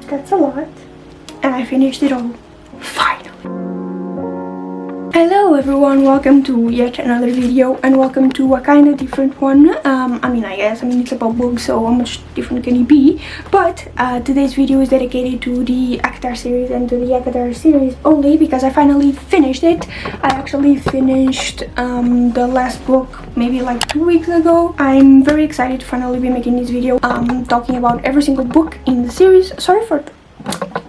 that's a lot. And I finished it all. Finally. Hello everyone, welcome to yet another video and welcome to a kind of different one. I mean it's about books, so how much different can it be? But today's video is dedicated to the ACOTAR series and to the ACOTAR series only because I finally finished it. I actually finished the last book maybe like 2 weeks ago. I'm very excited to finally be making this video talking about every single book in the series.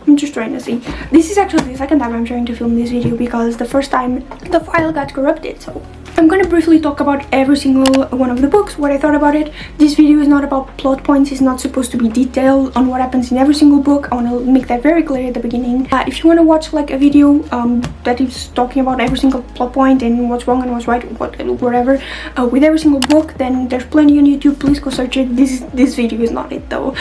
I'm just trying to see. This is actually the second time I'm trying to film this video because the first time the file got corrupted. So I'm gonna briefly talk about every single one of the books, what I thought about it. This video is not about plot points. It's not supposed to be detailed on what happens in every single book. I want to make that very clear at the beginning. If you want to watch like a video that is talking about every single plot point and what's wrong and what's right, whatever, with every single book, then there's plenty on YouTube. Please go search it. This video is not it though.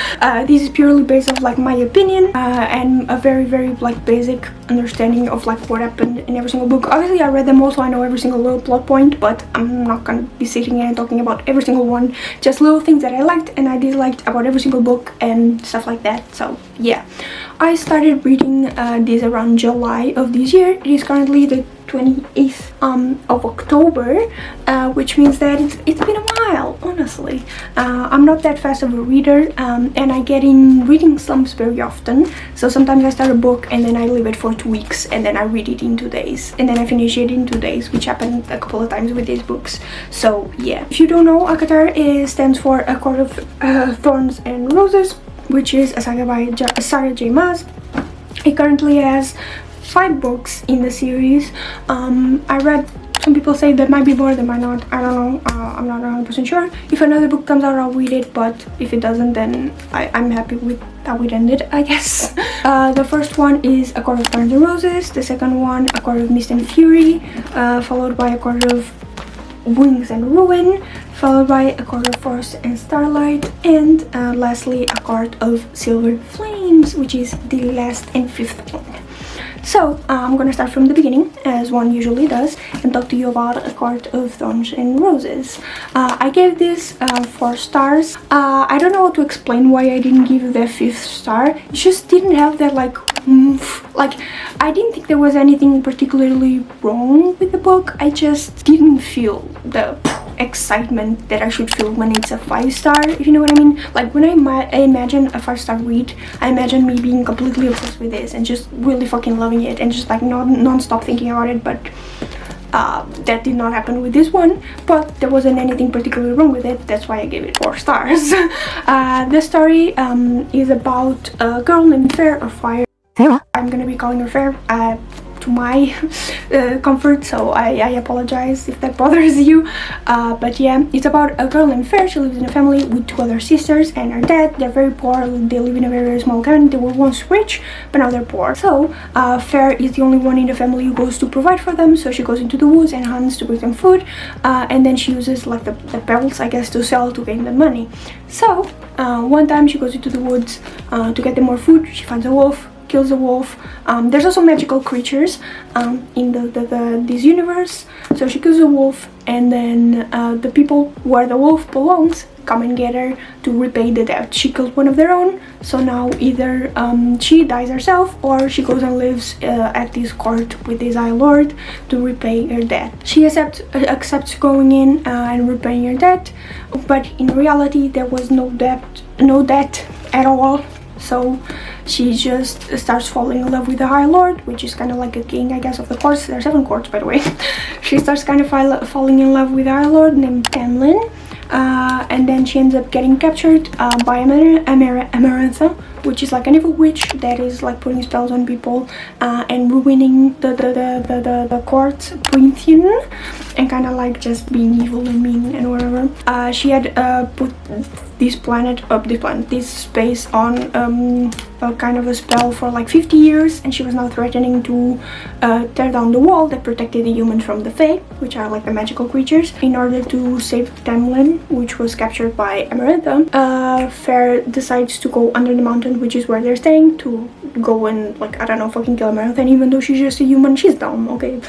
This is purely based on like my opinion and a very like basic understanding of like what happened in every single book. Obviously I read them all, so I know every single little plot point, but I'm not gonna be sitting here and talking about every single one. Just little things that I liked and I disliked about every single book and stuff like that. So yeah, I started reading this around July of this year. It is currently the 28th of October, which means that it's been a while, honestly. I'm not that fast of a reader, and I get in reading slumps very often. So sometimes I start a book and then I leave it for 2 weeks and then I read it in 2 days and then I finish it in 2 days, which happened a couple of times with these books. So yeah, if you don't know, ACOTAR stands for A Court of Thorns and Roses, which is a saga by Sarah J. Maas. It currently has 5 books in the series. I read, some people say there might be more, there might not, I don't know. I'm not 100% sure. If another book comes out, I'll read it, but if it doesn't, then I'm happy with how it ended, I guess. The first one is A Court of Thorns and Roses, the second one A Court of Mist and Fury, followed by A Court of Wings and Ruin, followed by A Court of Frost and Starlight, and lastly A Court of Silver Flames, which is the last and 5th one. So I'm gonna start from the beginning, as one usually does, and talk to you about A Court of Thorns and Roses. I gave this 4 stars. I don't know how to explain why I didn't give the 5th star. It just didn't have that like I didn't think there was anything particularly wrong with the book. I just didn't feel the excitement that I should feel when it's a 5-star, if you know what I mean. Like when I imagine a 5-star read, I imagine me being completely obsessed with this and just really fucking loving it and just like non-stop thinking about it, but that did not happen with this one. But there wasn't anything particularly wrong with it. That's why I gave it 4 stars. The story is about a girl named Fair or Fire. I'm gonna be calling her Fair to my comfort, so I apologize if that bothers you, but yeah, it's about a girl named Fair. She lives in a family with 2 other sisters and her dad. They're very poor. They live in a very small cabin. They were once rich, but now they're poor. So Fair is the only one in the family who goes to provide for them, so she goes into the woods and hunts to bring them food, and then she uses like the pebbles, I guess, to sell to gain the money. So one time she goes into the woods to get them more food. She finds a wolf, kills a wolf. There's also magical creatures in this universe, so she kills a wolf, and then the people where the wolf belongs come and get her to repay the debt. She killed one of their own, so now either she dies herself or she goes and lives at this court with this High Lord to repay her debt. She accepts going in and repaying her debt, but in reality there was no debt at all. So she just starts falling in love with the High Lord, which is kind of like a king, I guess, of the courts. There are 7 courts, by the way. She starts kind of falling in love with the High Lord named Tamlin, and then she ends up getting captured by Amarantha, which is like an evil witch that is like putting spells on people and ruining the court Printhean, and kind of like just being evil and mean and whatever. She had put this space on a kind of a spell for like 50 years, and she was now threatening to tear down the wall that protected the humans from the Fae, which are like the magical creatures, in order to save Tamlin, which was captured by Amarantha. Fair decides to go under the mountain, which is where they're staying, to go and like, I don't know, fucking kill Amarantha. And even though she's just a human, she's dumb, okay?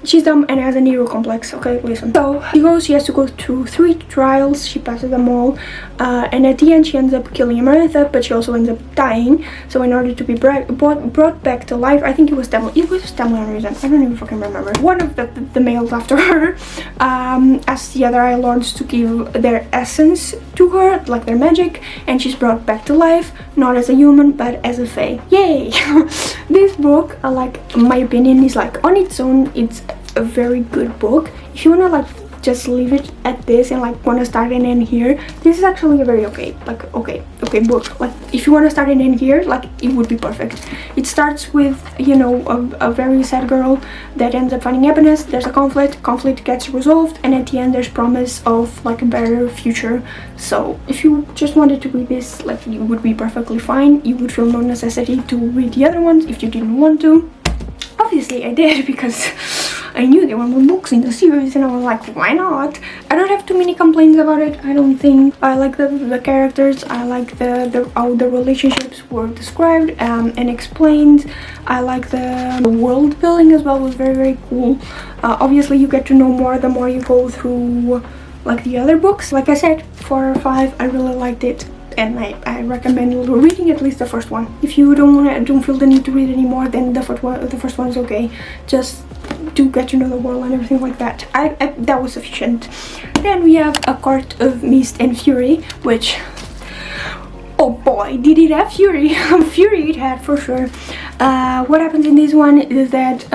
She's dumb and has a hero complex, okay? Listen. So she has to go through 3 trials. She passes them all. and at the end she ends up killing Amarantha, but she also ends up dying. So in order to be brought back to life, I think it was Tamlin on reason, I don't even fucking remember, one of the males after her asked the other Eye Lords to give their essence to her, like their magic, and she's brought back to life, not as a human but as a fae. Yay! This book, like, in my opinion, is like on its own, it's a very good book. If you wanna like just leave it at this and like want to start and end here, this is actually a very okay book. Like if you want to start and end here, like it would be perfect. It starts with, you know, a very sad girl that ends up finding happiness. There's a conflict gets resolved, and at the end there's promise of like a better future. So if you just wanted to read this, like, you would be perfectly fine. You would feel no necessity to read the other ones if you didn't want to. Obviously I did, because I knew there were more books in the series and I was like, why not? I don't have too many complaints about it. I don't think. I like the characters. I like how the relationships were described and explained. I like the world building as well, was very cool. Obviously you get to know more the more you go through like the other books. Like I said, 4 or 5, I really liked it. And I recommend reading at least the first one. If you don't feel the need to read anymore, then the first one is okay. Just to get to know the world and everything like that. That was sufficient. Then we have A Court of Mist and Fury, which, oh boy, did it have fury. Fury it had, for sure. What happens in this one is that,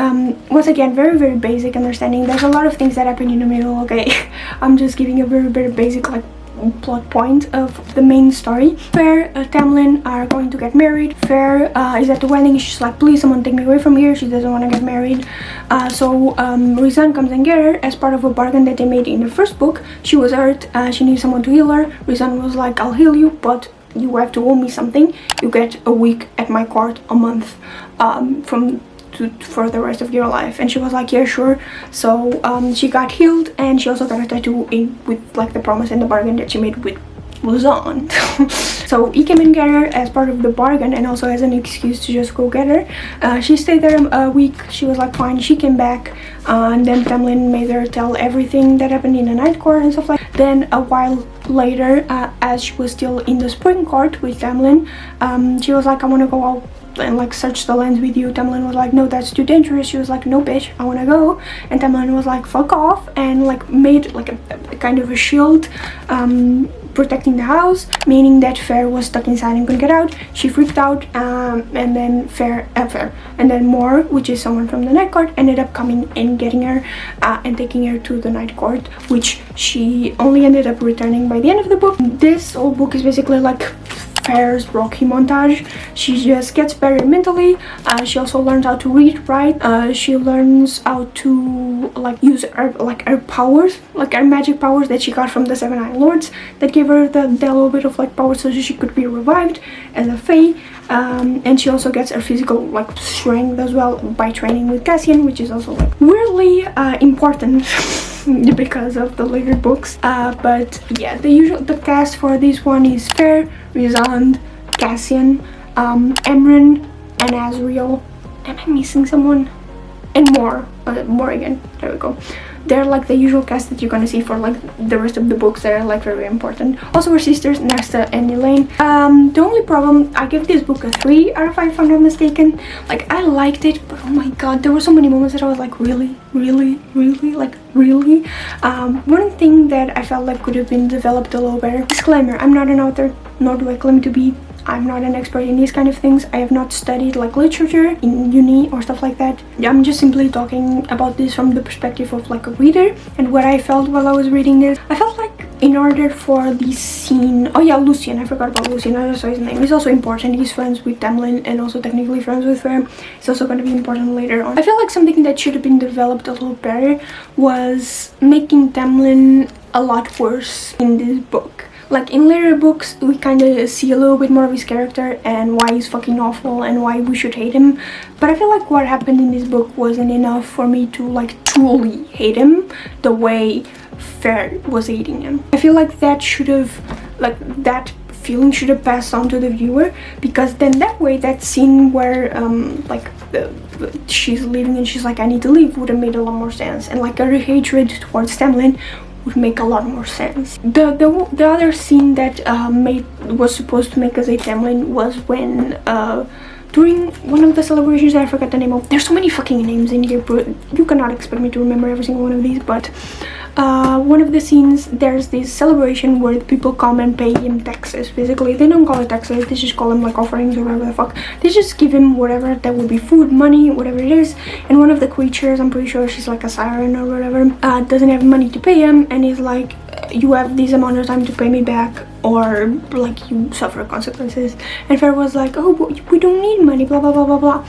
once again, very basic understanding. There's a lot of things that happen in the middle, okay? I'm just giving a very basic, like, plot point of the main story. Fair, Tamlin are going to get married. Fair is at the wedding. She's like, please someone take me away from here. She doesn't want to get married. So Rizan comes and get her as part of a bargain that they made in the first book. She was hurt. She needs someone to heal her. Rizan was like, I'll heal you, but you have to owe me something. You get a week at my court, a month for the rest of your life. And she was like, yeah, sure. So she got healed, and she also got a tattoo with like the promise and the bargain that she made with Luzon. So he came and got her as part of the bargain, and also as an excuse to just go get her. She stayed there a week. She was like, fine. She came back, and then Tamlin made her tell everything that happened in the night court and stuff like that. Then a while later, as she was still in the spring court with Tamlin, she was like, I want to go out and like search the lands with you. Tamlin was like, no, that's too dangerous. She was like, no bitch, I want to go. And Tamlin was like, fuck off, and like made like a kind of a shield protecting the house, meaning that Fair was stuck inside and couldn't get out. She freaked out, and then Fair and then Moore, which is someone from the night court, ended up coming and getting her and taking her to the night court, which she only ended up returning by the end of the book. This whole book is basically like Fair's Rocky montage. She just gets better mentally. She also learns how to read, write. She learns how to like use her powers, like her magic powers that she got from the 7 Eye Lords, that gave her the little bit of like power so she could be revived as a fae. And she also gets her physical like strength as well by training with Cassian, which is also like weirdly important because of the later books. But yeah, the cast for this one is Fair, Rizand, Cassian, Emran, and Azriel. Am I missing someone? And more again. There we go. They're like the usual cast that you're gonna see for like the rest of the books that are like very important. Also her sisters, Nesta and Elaine. The only problem, I give this book a 3 out of 5 if I'm not mistaken. Like I liked it, but oh my god, there were so many moments that I was like, really? One thing that I felt like could have been developed a little better. Disclaimer, I'm not an author, nor do I claim to be. I'm not an expert in these kind of things. I have not studied like literature in uni or stuff like that. I'm just simply talking about this from the perspective of like a reader and what I felt while I was reading this. I felt like in order for the scene, oh yeah, Lucian, I forgot about Lucian, I just saw his name. He's also important. He's friends with Tamlin and also technically friends with Fair. It's also going to be important later on. I feel like something that should have been developed a little better was making Tamlin a lot worse in this book. Like in later books, we kind of see a little bit more of his character and why he's fucking awful and why we should hate him. But I feel like what happened in this book wasn't enough for me to like truly hate him the way Fair was hating him. I feel like that should have, like that feeling should have passed on to the viewer, because then that way that scene where she's leaving and she's like, I need to leave, would have made a lot more sense, and like her hatred towards Tamlin would make a lot more sense. The other scene that was supposed to make us hate Tamlin was when during one of the celebrations, I forgot the name of. There's so many fucking names in here, but you cannot expect me to remember every single one of these. But one of the scenes, there's this celebration where people come and pay him taxes. Basically, they don't call it taxes, they just call them like offerings or whatever the fuck. They just give him whatever, that would be food, money, whatever it is. And one of the creatures, I'm pretty sure she's like a siren or whatever, doesn't have money to pay him, and he's like, you have this amount of time to pay me back, or like you suffer consequences. And Fer was like, oh, we don't need money, blah blah blah blah blah.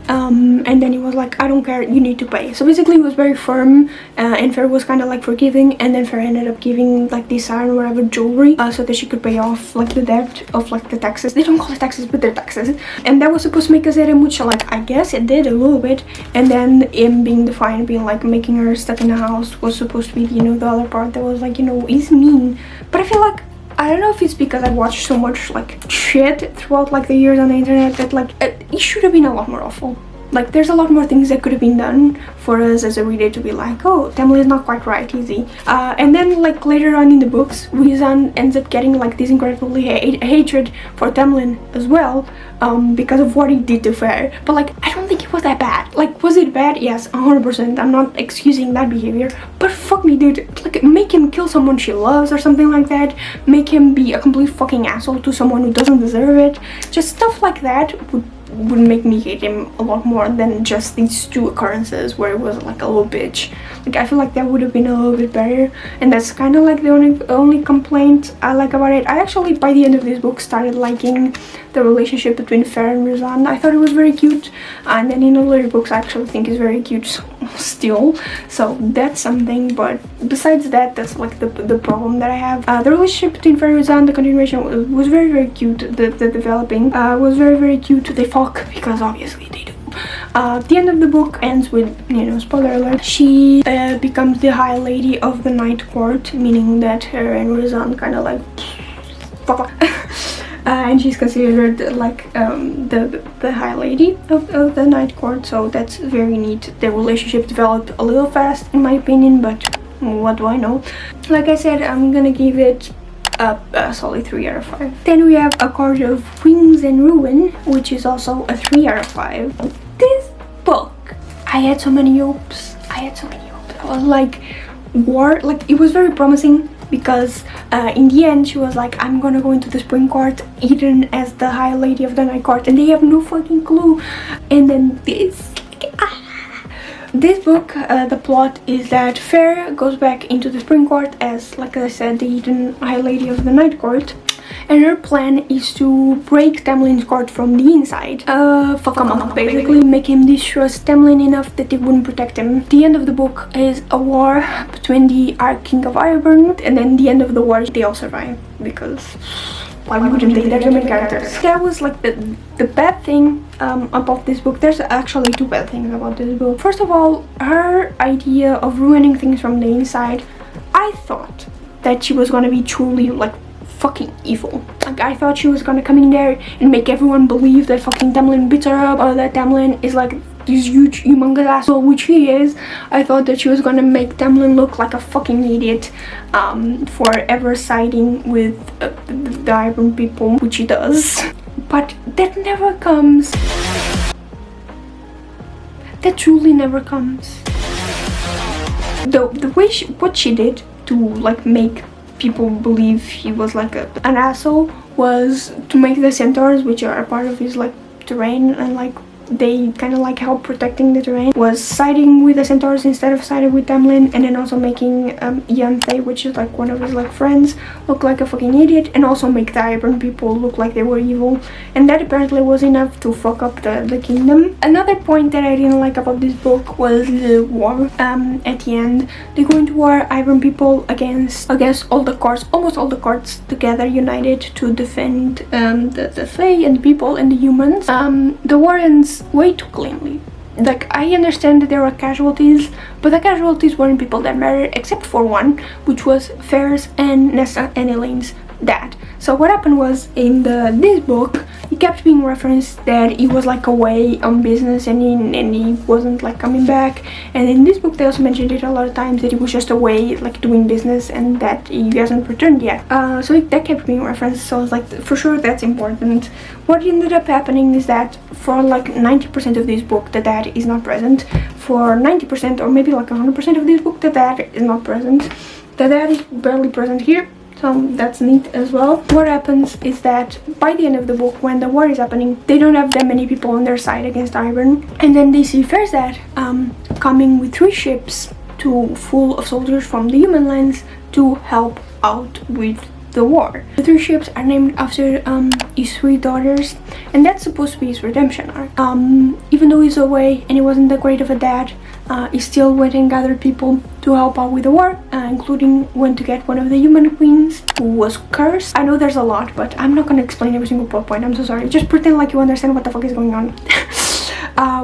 And then he was like, I don't care, you need to pay. So basically he was very firm, and Fer was kind of like forgiving, and then Fer ended up giving like this siren or whatever jewelry so that she could pay off like the debt of like the taxes. They don't call it taxes, but they're taxes. And that was supposed to make us much, like, I guess it did a little bit. And then him being defiant, being like making her stuck in the house, was supposed to be, you know, the other part that was like, you know, he's mean. But I feel like, I don't know if it's because I watched so much like shit throughout like the years on the internet that like it should have been a lot more awful. Like there's a lot more things that could have been done for us as a reader to be like, oh, Tamlin is not quite right, is he? And then like later on in the books, Wizan ends up getting like this incredibly hatred for Tamlin as well, because of what he did to Fer. But like, I don't think it was that bad. Like, was it bad? Yes, 100%. I'm not excusing that behavior, but fuck me, dude. Like, make him kill someone she loves or something like that. Make him be a complete fucking asshole to someone who doesn't deserve it. Just stuff like that would make me hate him a lot more than just these two occurrences where it was like a little bitch. Like, I feel like that would have been a little bit better, and that's kind of like the only complaint I like about it. I actually, by the end of this book, started liking the relationship between Fer and Rizan. I thought it was very cute, and then in the later books I actually think it's very cute still, so that's something. But besides that, that's like the problem that I have. The relationship between Fer and Rizan, the continuation was very, very cute. The developing was very, very cute. They fuck, because obviously they do. The end of the book ends with, you know, spoiler alert, she becomes the High Lady of the Night Court, meaning that her and Rizan kind of like fuck. And she's considered like the High Lady of the Night Court, so that's very neat. The relationship developed a little fast in my opinion, but what do I know. Like I said, I'm gonna give it a solid 3 out of 5. Then we have A Court of Wings and Ruin, which is also a 3 out of 5. This book, I had so many hopes. I was like, it was very promising, because in the end she was like, I'm gonna go into the Spring Court hidden as the High Lady of the Night Court, and they have no fucking clue. And then this book, the plot is that Fer goes back into the Spring Court as, like I said, the hidden High Lady of the Night Court, and her plan is to break Tamlin's court from the inside. Fuck him up, basically. Make him distrust Tamlin enough that they wouldn't protect him. The end of the book is a war between the King of Ironburn, and then the end of the war, they all survive, because why wouldn't they? They're the main characters. That was like the bad thing about this book. There's actually two bad things about this book. First of all, her idea of ruining things from the inside. I thought that she was gonna be truly like fucking evil. Like, I thought she was gonna come in there and make everyone believe that fucking Tamlin beats her up, or that Tamlin is like this huge humongous asshole, which he is. I thought that she was gonna make Tamlin look like a fucking idiot for ever siding with the Iron people, which he does. But that never comes. That truly never comes. The way what she did to like make people believe he was like an asshole was to make the centaurs, which are a part of his like terrain, and like they kind of like help protecting the terrain, was siding with the centaurs instead of siding with Tamlin, and then also making Yanthe, which is like one of his like friends, look like a fucking idiot, and also make the Iron people look like they were evil. And that apparently was enough to fuck up the kingdom. Another point that I didn't like about this book was the war. At the end, they go into war, Iron people against all the courts, almost all the courts together, united to defend the Fae and the people and the humans. The war ends way too cleanly. Like, I understand that there were casualties, but the casualties weren't people that mattered, except for one, which was Fer's and Nessa and Elaine's dad. So what happened was, in this book, it kept being referenced that he was like away on business and he wasn't like coming back. And in this book they also mentioned it a lot of times that he was just away like doing business and that he hasn't returned yet. So that kept being referenced, so I was like, for sure that's important. What ended up happening is that for like 90% of this book the dad is not present. For 90% or maybe like 100% of this book the dad is not present. The dad is barely present here, so that's neat as well. What happens is that by the end of the book, when the war is happening, they don't have that many people on their side against Iron, and then they see Fair's dad coming with 3 ships full of soldiers from the human lands to help out with the war. The 3 ships are named after his 3 daughters, and that's supposed to be his redemption arc. Even though he's away and he wasn't that great of a dad, he still went and gathered people to help out with the war, including went to get one of the human queens who was cursed. I know there's a lot, but I'm not gonna explain every single plot point, I'm so sorry. Just pretend like you understand what the fuck is going on.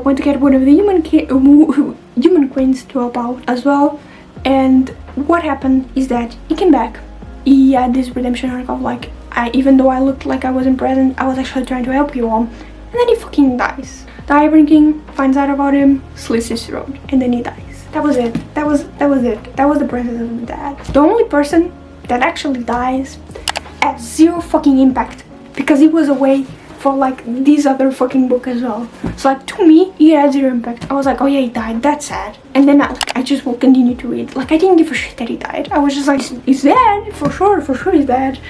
Went to get one of the human queens to help out as well. And what happened is that he came back. He had this redemption arc of like, even though I looked like I wasn't present, I was actually trying to help you all. And then he fucking dies. The Iron King finds out about him, slits his throat, and then he dies. That was it. That was it. That was the presence of the dad. The only person that actually dies has 0 fucking impact because he was away for like this other fucking book as well. So like to me, he had 0 impact. I was like, oh yeah, he died, that's sad. And then I just will continue to read. Like I didn't give a shit that he died. I was just like, he's dead, for sure he's dead.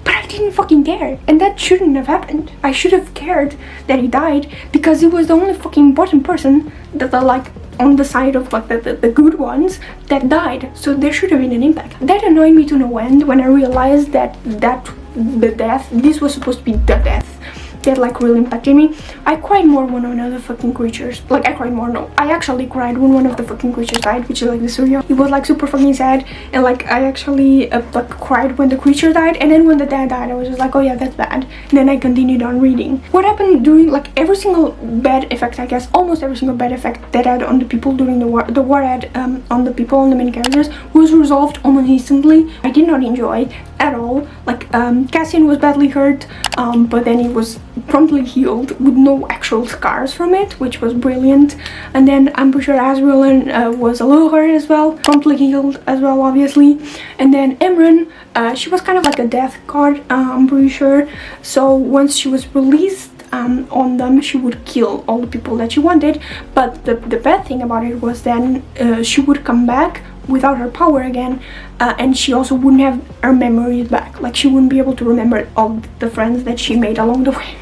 But I didn't fucking care, and that shouldn't have happened. I should have cared that he died because he was the only fucking important person that are like on the side of like the good ones that died. So there should have been an impact. That annoyed me to no end when I realized that the death, this was supposed to be the death that like really impacted me. I cried more when one of the fucking creatures, like I cried more, no, I actually cried when one of the fucking creatures died, which is like the Surya. It was like super fucking sad, and like I actually like cried when the creature died, and then when the dad died I was just like, oh yeah, that's bad. And then I continued on reading. What happened during like every single bad effect, I guess almost every single bad effect that had on the people during the war had on the people, on the main characters, was resolved almost instantly. I did not enjoy at all. Like Cassian was badly hurt, but then he was promptly healed with no actual scars from it, which was brilliant. And then I'm pretty sure Azriel was a little hurt as well, promptly healed as well, obviously. And then Emran, she was kind of like a death card, I'm pretty sure. So once she was released on them, she would kill all the people that she wanted. But the bad thing about it was then she would come back without her power again, and she also wouldn't have her memories back. Like she wouldn't be able to remember all the friends that she made along the way.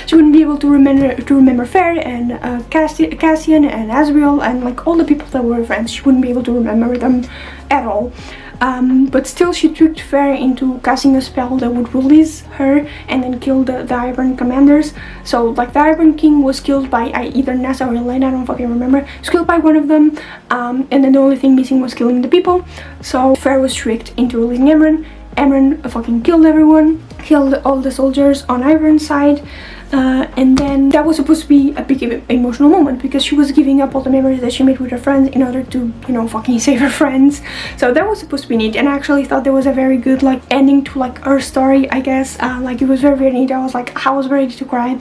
She wouldn't be able to remember Fair and Cassian and Azriel and like all the people that were her friends. She wouldn't be able to remember them at all. But still she tricked Fair into casting a spell that would release her and then kill the Iron commanders. So like the Iron King was killed by either Nessa or Elena, I don't fucking remember. She was killed by one of them, and then the only thing missing was killing the people. So Fair was tricked into releasing Emran. Emran fucking killed everyone, killed all the soldiers on Iron's side. And then that was supposed to be a big emotional moment because she was giving up all the memories that she made with her friends in order to, you know, fucking save her friends. So that was supposed to be neat, and I actually thought there was a very good like ending to like her story, I guess. Like it was very, very neat. I was ready to cry.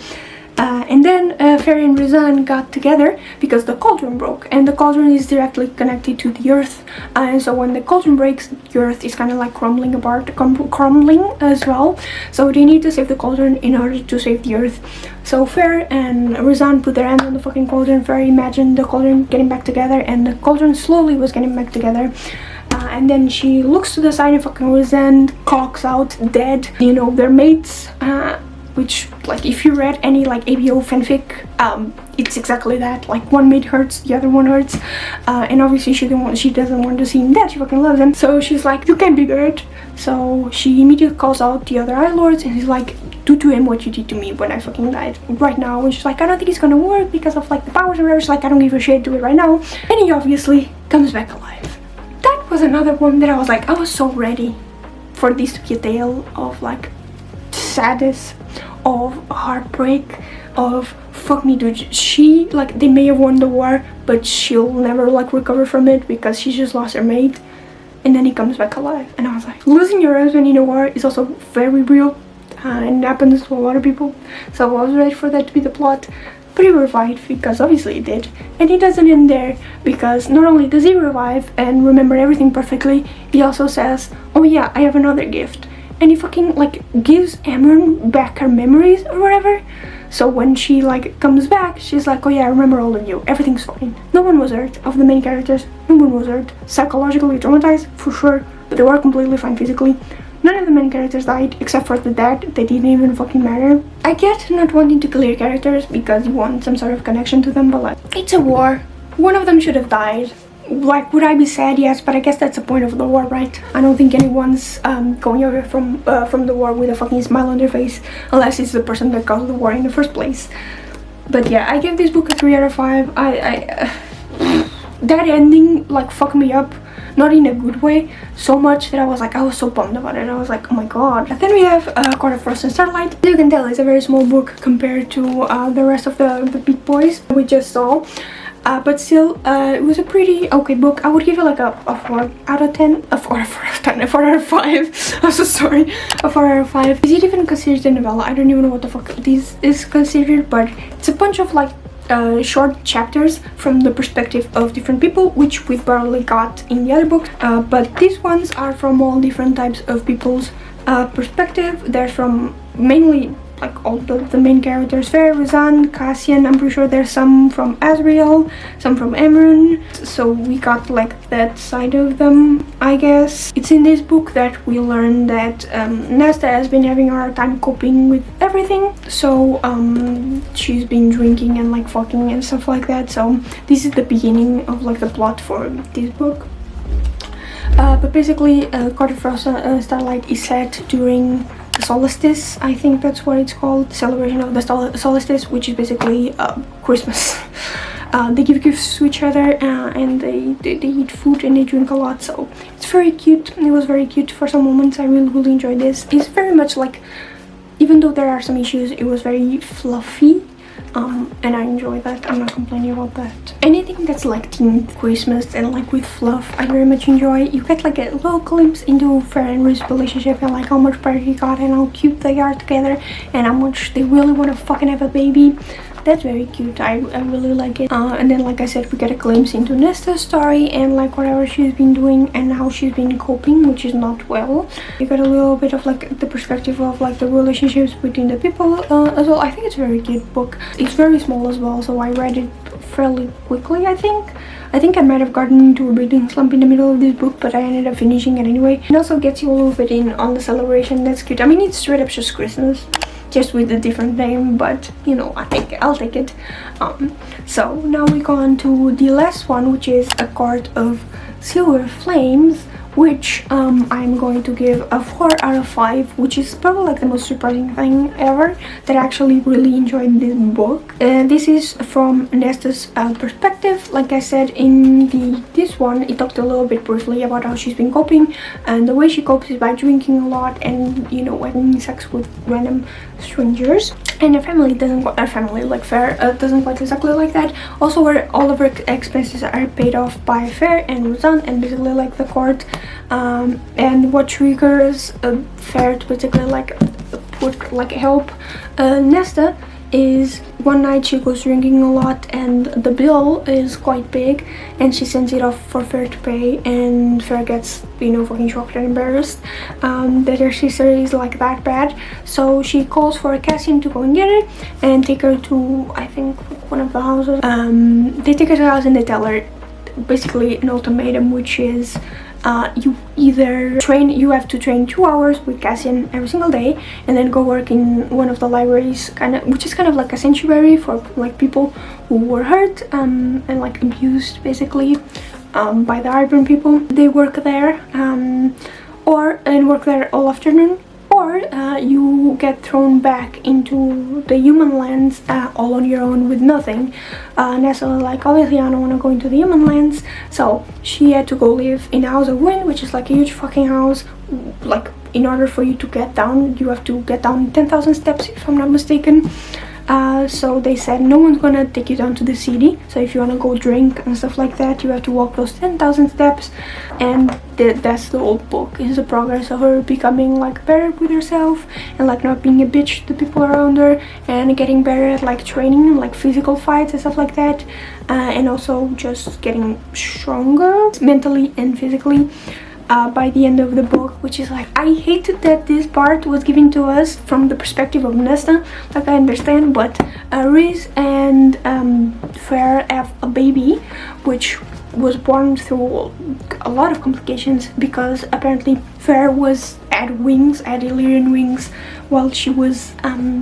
And then Fair and Rizan got together because the cauldron broke, and the cauldron is directly connected to the earth, and so when the cauldron breaks, the earth is kind of like crumbling apart, crumbling as well. So they need to save the cauldron in order to save the earth. So Fair and Rizan put their hands on the fucking cauldron. Fair imagined the cauldron getting back together, and the cauldron slowly was getting back together. And then she looks to the side and fucking Rizan clocks out dead. You know, their mates. Which, like, if you read any like ABO fanfic, it's exactly that. Like, one mate hurts, the other one hurts, and obviously she doesn't want to see him dead. She fucking loves him, so she's like, you can't be hurt. So she immediately calls out the other Eye Lords, and he's like, do to him what you did to me when I fucking died right now. And she's like, I don't think it's gonna work because of like the powers or whatever. She's like, I don't give a shit, do it right now. And he obviously comes back alive. That was another one that I was like, I was so ready for this to be a tale of like sadness, of heartbreak, of fuck me dude, she like, they may have won the war but she'll never like recover from it because she just lost her mate, and then he comes back alive. And I was like, losing your husband in a war is also very real. and it happens to a lot of people, so I was ready for that to be the plot. But he revived, because obviously he did. And he doesn't end there, because not only does he revive and remember everything perfectly, he also says, oh yeah, I have another gift. And he fucking like gives Amron back her memories or whatever. So when she like comes back, she's like, oh yeah, I remember all of you, everything's fine. No one was hurt. Of the main characters, no one was hurt. Psychologically traumatized, for sure, but they were completely fine physically. None of the main characters died, except for the dad. They didn't even fucking matter. I get not wanting to kill your characters because you want some sort of connection to them, but like, it's a war. One of them should have died. Like, would I be sad? Yes, but I guess that's the point of the war, right? I don't think anyone's going over from the war with a fucking smile on their face, unless it's the person that caused the war in the first place. But yeah, I give this book a 3 out of 5. That ending like fucked me up. Not in a good way, so much that I was so bummed about it. I was like, oh my god. Then we have Court of Frost and Starlight. As you can tell, it's a very small book compared to the rest of the big boys we just saw. But still, it was a pretty okay book. I would give it like a 4 out of 10. A 4 out of 5. I'm so sorry. A 4 out of 5. Is it even considered a novella? I don't even know what the fuck this is considered, but it's a bunch of like short chapters from the perspective of different people, which we barely got in the other books, but these ones are from all different types of people's perspective. They're from mainly like all the main characters, Fair, Razan, Cassian. I'm pretty sure there's some from Azriel, some from Amron, so we got like that side of them, I guess. It's in this book that we learn that Nesta has been having a hard time coping with everything, so she's been drinking and like fucking and stuff like that. So this is the beginning of like the plot for this book. But basically, Court of Frost and Starlight is set during the solstice. I think that's what it's called, the celebration of the solstice, which is basically Christmas. They give gifts to each other, and they eat food and they drink a lot, so it's very cute. It was very cute for some moments. I really enjoyed this. It's very much like, even though there are some issues, it was very fluffy. And I enjoy that. I'm not complaining about that. Anything that's like themed Christmas and like with fluff, I very much enjoy. You get like a little glimpse into Fair and Ruth's relationship and like how much pride he got and how cute they are together and how much they really want to fucking have a baby. That's very cute. I really like it. And then, like I said, we get a glimpse into Nesta's story and like whatever she's been doing and how she's been coping, which is not well. You get a little bit of like the perspective of like the relationships between the people as well. I think it's a very cute book. It's very small as well, so I read it fairly quickly. I think I might have gotten into a reading slump in the middle of this book, but I ended up finishing it anyway. It also gets you a little bit in on the celebration. That's cute. I mean, it's straight up just Christmas, just with a different name, but you know, I'll take it. So now we go on to the last one, which is A Court of Silver Flames, which I'm going to give a 4 out of 5, which is probably like the most surprising thing ever, that I actually really enjoyed this book. This is from Nesta's perspective. Like I said in this one, it talked a little bit briefly about how she's been coping, and the way she copes is by drinking a lot and, you know, having sex with random strangers. And her family doesn't quite, her family like Fair doesn't quite exactly like that. Also, where all of her expenses are paid off by Fair and Razan and basically like the court. And what triggers Fair to basically like help Nesta is one night she goes drinking a lot and the bill is quite big and she sends it off for Fair to pay, and Fair gets, you know, fucking shocked and embarrassed that her sister is like that bad. So she calls for Cassian to go and get it and take her to, I think, one of the houses. They take her to the house and they tell her basically an ultimatum, which is you have to train 2 hours with Cassian every single day and then go work in one of the libraries, which is kind of like a sanctuary for like people who were hurt and like abused basically by the Hybrid people. They work there and work there all afternoon, or you get thrown back into the human lands all on your own with nothing. Nesta was like, obviously I don't want to go into the human lands, so she had to go live in a House of Wind, which is like a huge fucking house. Like, in order for you to get down, you have to get down 10,000 steps if I'm not mistaken. So they said no one's gonna take you down to the city, so if you want to go drink and stuff like that, you have to walk those 10,000 steps. And that's the whole book, is the progress of her becoming like better with herself and like not being a bitch to people around her, and getting better at like training, like physical fights and stuff like that, and also just getting stronger mentally and physically by the end of the book, which is like, I hated that this part was given to us from the perspective of Nesta. Like, I understand, but Riz and Fair have a baby which was born through a lot of complications, because apparently Fair had Illyrian wings while she was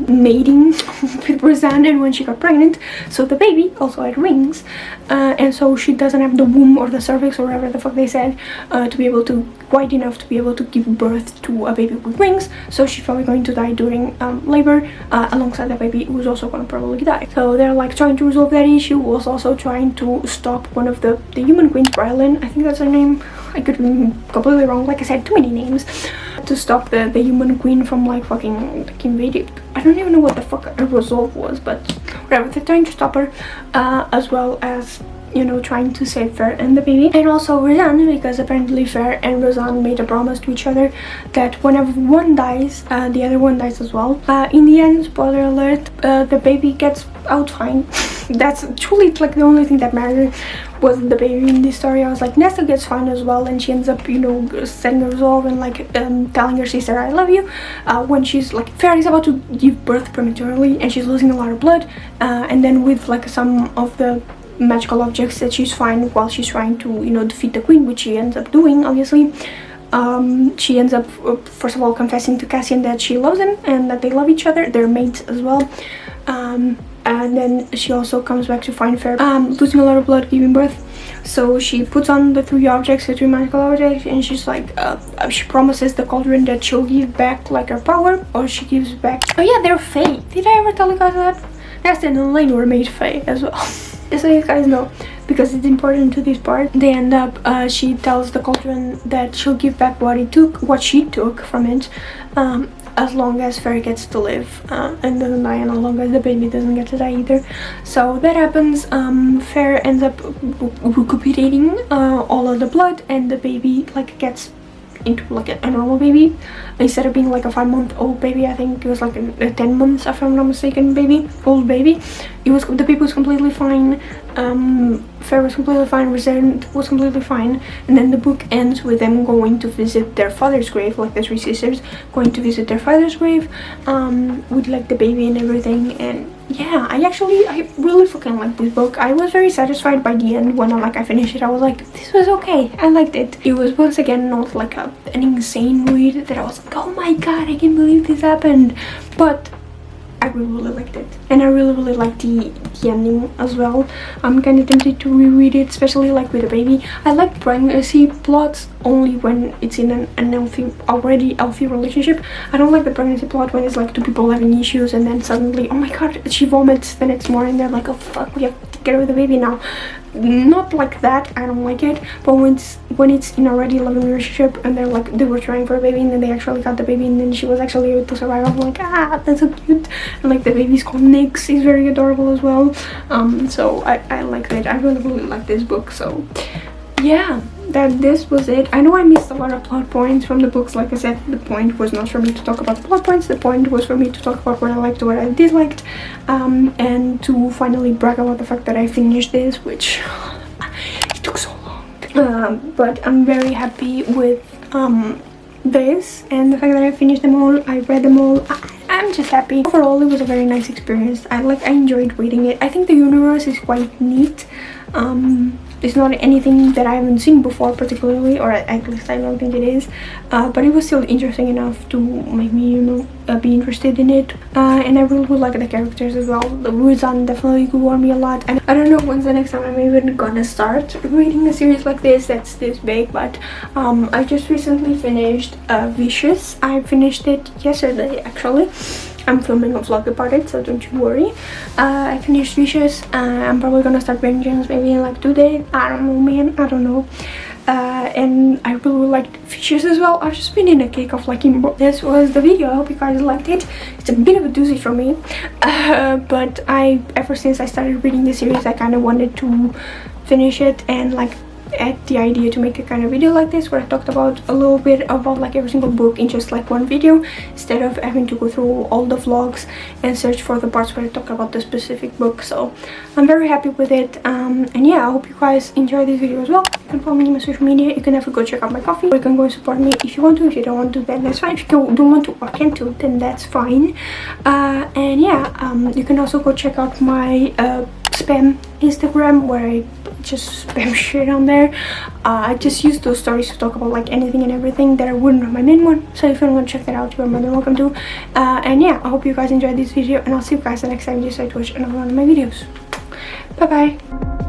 mating with Brazan, and when she got pregnant, so the baby also had wings, and so she doesn't have the womb or the cervix or whatever the fuck they said to be able to, wide enough to be able to give birth to a baby with wings. So she's probably going to die during labor, alongside the baby, who's also gonna probably die. So they're like trying to resolve that issue, was also trying to stop one of the human queens, Brylin, I think that's her name. I could be completely wrong, like I said, too many names. To stop the human queen from like fucking like invading. I don't even know what the fuck her resolve was, but whatever. They're trying to stop her, as well as, you know, trying to save Fair and the baby, and also Razan, because apparently Fair and Razan made a promise to each other that whenever one dies, the other one dies as well. In the end, spoiler alert, the baby gets out fine. That's truly like the only thing that mattered, was the baby in this story. I was like, Nesta gets fine as well, and she ends up, you know, setting a resolve and like telling her sister I love you, when she's like, Fair is about to give birth prematurely and she's losing a lot of blood, and then with like some of the magical objects that she's fine while she's trying to, you know, defeat the queen, which she ends up doing, obviously. She ends up first of all confessing to Cassian that she loves him and that they love each other, they're mates as well. And then she also comes back to find Fair losing a lot of blood, giving birth. So she puts on the three magical objects, and she's like, she promises the cauldron that she'll give back like her power, or she gives back. Oh yeah, they're Fae. Did I ever tell you guys that? Nesta and Elaine were made Fae as well. Just so you guys know, because it's important to this part. They end up, she tells the cauldron that she'll give back what she took from it, as long as Fair gets to live and doesn't die, and as long as the baby doesn't get to die either. So that happens. Fair ends up recuperating all of the blood, and the baby like gets into like a normal baby instead of being like a 5-month-old baby. I think it was like a 10 months, if I'm not mistaken, old baby. The baby was completely fine. Fair was completely fine, Resent was completely fine, and then the book ends with them going to visit their father's grave, like the three sisters going to visit their father's grave, with like the baby and everything. And yeah, I really fucking like this book. I was very satisfied by the end. When I finished it, I was like, this was okay, I liked it. It was once again not like an insane read that I was like, oh my god, I can't believe this happened, but I really liked it, and I really liked the ending as well. I'm kind of tempted to reread it, especially like with a baby. I like pregnancy plots only when it's in an already healthy relationship. I don't like the pregnancy plot when it's like two people having issues and then suddenly, oh my god, she vomits the next morning. They're like, oh fuck, we have to get rid of the baby now. Not like that, I don't like it. But when it's in a already loving relationship and they're like, they were trying for a baby and then they actually got the baby and then she was actually able to survive, I'm like, ah, that's so cute. And like the baby's called Nyx, he's very adorable as well. So I like it. I really like this book. So yeah, this was it. I know I missed a lot of plot points from the books. Like I said, the point was not for me to talk about the plot points. The point was for me to talk about what I liked, what I disliked, and to finally brag about the fact that I finished this, which it took so long. But I'm very happy with this and the fact that I finished them all. I read them all. I'm just happy. Overall, it was a very nice experience. I enjoyed reading it. I think the universe is quite neat. It's not anything that I haven't seen before particularly, or at least I don't think it is, but it was still interesting enough to make me, you know, be interested in it, and I really like the characters as well. The Ruzan definitely grew on me a lot, and I don't know when's the next time I'm even gonna start reading a series like this that's this big, but I just recently finished Vicious. I finished it yesterday actually. I'm filming a vlog about it, so don't you worry. I finished Vicious. I'm probably gonna start Vengeance maybe in like 2 days. I don't know, man. I don't know. and I really liked fishes as well. I've just been in a kick of liking books. This was the video. I hope you guys liked it. It's a bit of a doozy for me, but ever since I started reading the series, I kind of wanted to finish it and like at the idea to make a kind of video like this where I talked about a little bit about like every single book in just like one video, instead of having to go through all the vlogs and search for the parts where I talk about the specific book. So I'm very happy with it, and yeah, I hope you guys enjoy this video as well. You can follow me on my social media. You can have a go check out my coffee, or you can go and support me if you want to. If you don't want to, then that's fine. If you don't want to or can't do, then that's fine. And yeah, you can also go check out my spam Instagram, where I just spam shit on there. I just use those stories to talk about like anything and everything that I wouldn't on my main one. So if you want to check that out, you're more than welcome to. And yeah, I hope you guys enjoyed this video, and I'll see you guys the next time you decide to watch another one of my videos. Bye bye.